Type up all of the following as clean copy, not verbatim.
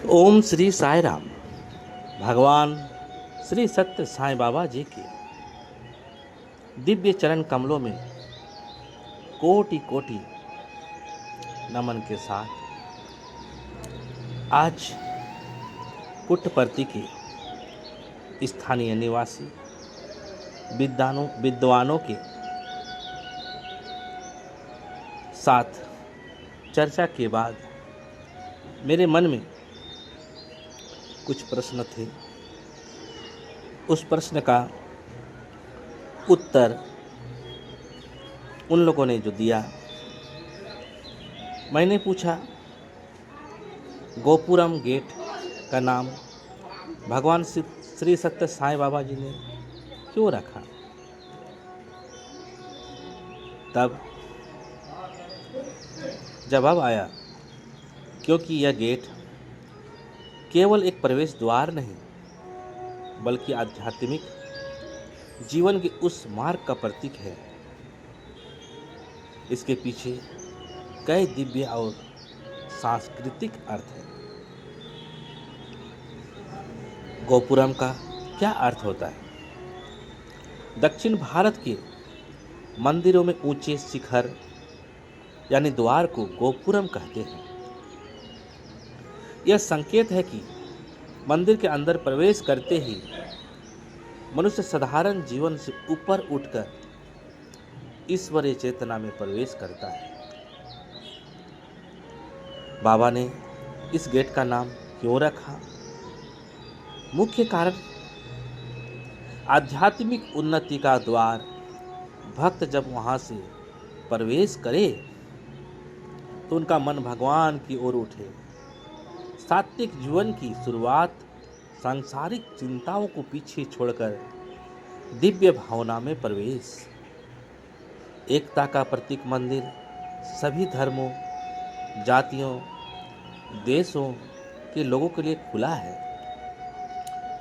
ओम श्री साई राम। भगवान श्री सत्य साईं बाबा जी के दिव्य चरण कमलों में कोटि कोटि नमन के साथ आज पुट्टपर्ती के स्थानीय निवासी विद्वानों के साथ चर्चा के बाद मेरे मन में कुछ प्रश्न थे। उस प्रश्न का उत्तर उन लोगों ने जो दिया, मैंने पूछा गोपुरम गेट का नाम भगवान श्री सत्य साईं बाबा जी ने क्यों रखा। तब जवाब आया, क्योंकि यह गेट केवल एक प्रवेश द्वार नहीं बल्कि आध्यात्मिक जीवन के उस मार्ग का प्रतीक है। इसके पीछे कई दिव्य और सांस्कृतिक अर्थ है। गोपुरम का क्या अर्थ होता है? दक्षिण भारत के मंदिरों में ऊंचे शिखर यानी द्वार को गोपुरम कहते हैं। यह संकेत है कि मंदिर के अंदर प्रवेश करते ही मनुष्य साधारण जीवन से ऊपर उठकर ईश्वरीय चेतना में प्रवेश करता है। बाबा ने इस गेट का नाम क्यों रखा? मुख्य कारण आध्यात्मिक उन्नति का द्वार। भक्त जब वहां से प्रवेश करे तो उनका मन भगवान की ओर उठे। सात्विक जीवन की शुरुआत, सांसारिक चिंताओं को पीछे छोड़कर दिव्य भावना में प्रवेश। एकता का प्रतीक मंदिर सभी धर्मों, जातियों, देशों के लोगों के लिए खुला है।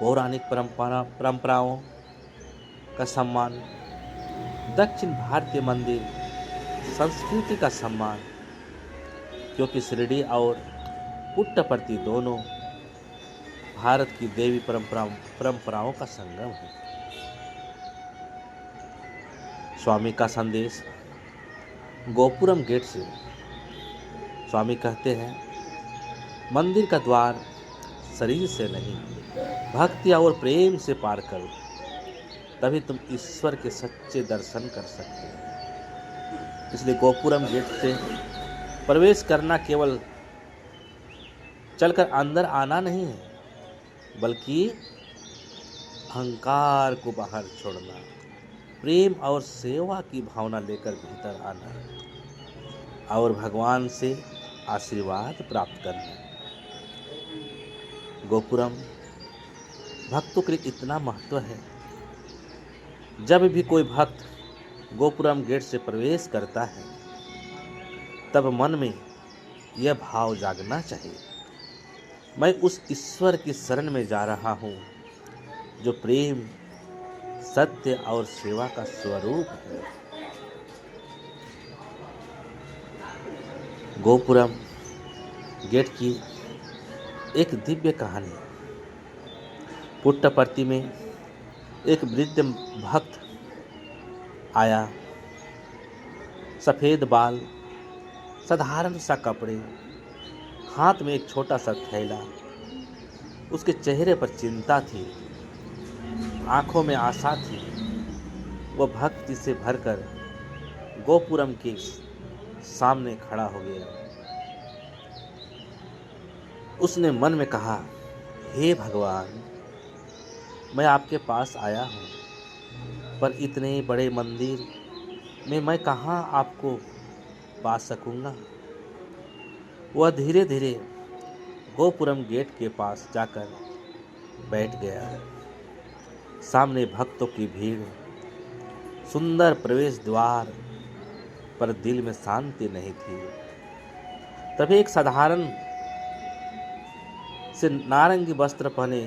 पौराणिक परंपराओं का सम्मान, दक्षिण भारतीय मंदिर संस्कृति का सम्मान, क्योंकि शिरडी और पुट्टपर्ती दोनों भारत की देवी परंपराओं का संगम है। स्वामी का संदेश गोपुरम गेट से। स्वामी कहते हैं, मंदिर का द्वार शरीर से नहीं, भक्ति और प्रेम से पार करो, तभी तुम ईश्वर के सच्चे दर्शन कर सकते हो। इसलिए गोपुरम गेट से प्रवेश करना केवल चलकर अंदर आना नहीं है, बल्कि अहंकार को बाहर छोड़ना, प्रेम और सेवा की भावना लेकर भीतर आना और भगवान से आशीर्वाद प्राप्त करना। गोपुरम भक्तों के लिए इतना महत्व है। जब भी कोई भक्त गोपुरम गेट से प्रवेश करता है तब मन में यह भाव जागना चाहिए, मैं उस ईश्वर की शरण में जा रहा हूँ जो प्रेम, सत्य और सेवा का स्वरूप है। गोपुरम गेट की एक दिव्य कहानी। पुट्टपर्ती में एक वृद्ध भक्त आया। सफ़ेद बाल, साधारण सा कपड़े, हाथ में एक छोटा सा थैला। उसके चेहरे पर चिंता थी, आंखों में आशा थी। वह भक्ति से भरकर गोपुरम के सामने खड़ा हो गया। उसने मन में कहा, हे भगवान, मैं आपके पास आया हूँ, पर इतने बड़े मंदिर में मैं कहाँ आपको पा सकूँगा। वह धीरे धीरे गोपुरम गेट के पास जाकर बैठ गया। सामने भक्तों की भीड़, सुंदर प्रवेश द्वार, पर दिल में शांति नहीं थी। तभी एक साधारण से नारंगी वस्त्र पहने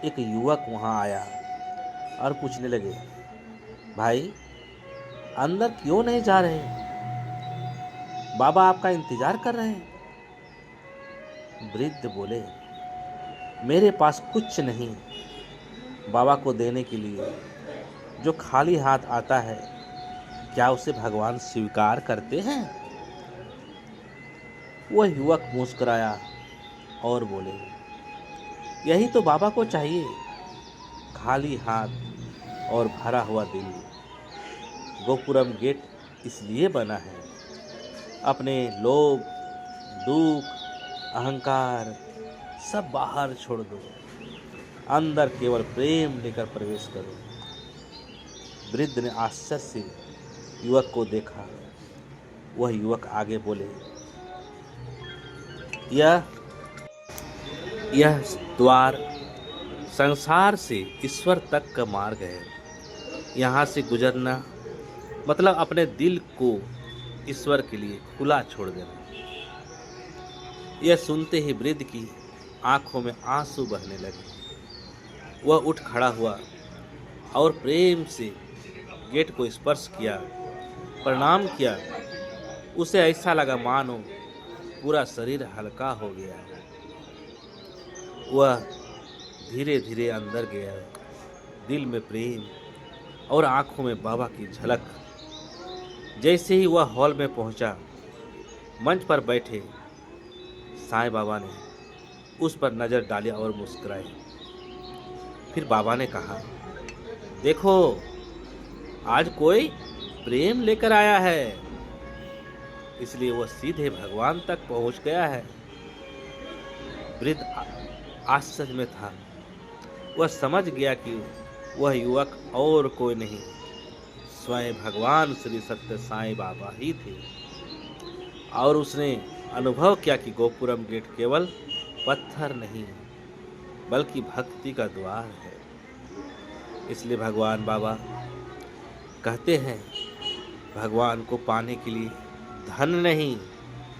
एक युवक वहां आया और पूछने लगे, भाई अंदर क्यों नहीं जा रहे? बाबा आपका इंतजार कर रहे हैं। वृद्ध बोले, मेरे पास कुछ नहीं बाबा को देने के लिए। जो खाली हाथ आता है, क्या उसे भगवान स्वीकार करते हैं? वह युवक मुस्कुराया और बोले, यही तो बाबा को चाहिए, खाली हाथ और भरा हुआ दिल। गोपुरम गेट इसलिए बना है, अपने लोभ, दुख, अहंकार सब बाहर छोड़ दो, अंदर केवल प्रेम लेकर प्रवेश करो। वृद्ध ने आश्चर्य से युवक को देखा। वह युवक आगे बोले, यह द्वार संसार से ईश्वर तक का मार्ग है। यहाँ से गुजरना मतलब अपने दिल को ईश्वर के लिए खुला छोड़ देना। यह सुनते ही वृद्ध की आंखों में आंसू बहने लगे। वह उठ खड़ा हुआ और प्रेम से गेट को स्पर्श किया, प्रणाम किया। उसे ऐसा लगा मानो पूरा शरीर हल्का हो गया। वह धीरे धीरे अंदर गया, दिल में प्रेम और आंखों में बाबा की झलक। जैसे ही वह हॉल में पहुंचा, मंच पर बैठे साईं बाबा ने उस पर नजर डाली और मुस्कुराए। फिर बाबा ने कहा, देखो आज कोई प्रेम लेकर आया है, इसलिए वह सीधे भगवान तक पहुंच गया है। वृद्ध आश्चर्य में था। वह समझ गया कि वह युवक और कोई नहीं, स्वयं भगवान श्री सत्य साईं बाबा ही थे। और उसने अनुभव किया कि गोपुरम गेट केवल पत्थर नहीं बल्कि भक्ति का द्वार है। इसलिए भगवान बाबा कहते हैं, भगवान को पाने के लिए धन नहीं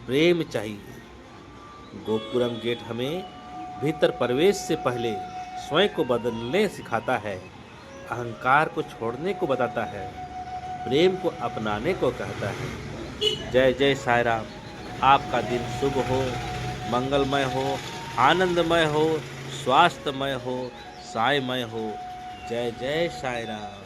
प्रेम चाहिए। गोपुरम गेट हमें भीतर प्रवेश से पहले स्वयं को बदलने सिखाता है, अहंकार को छोड़ने को बताता है, प्रेम को अपनाने को कहता है। जय जय साईं राम। आपका दिन शुभ हो, मंगलमय हो, आनंदमय हो, स्वास्थ्यमय हो, साईमय हो। जय जय साईं राम।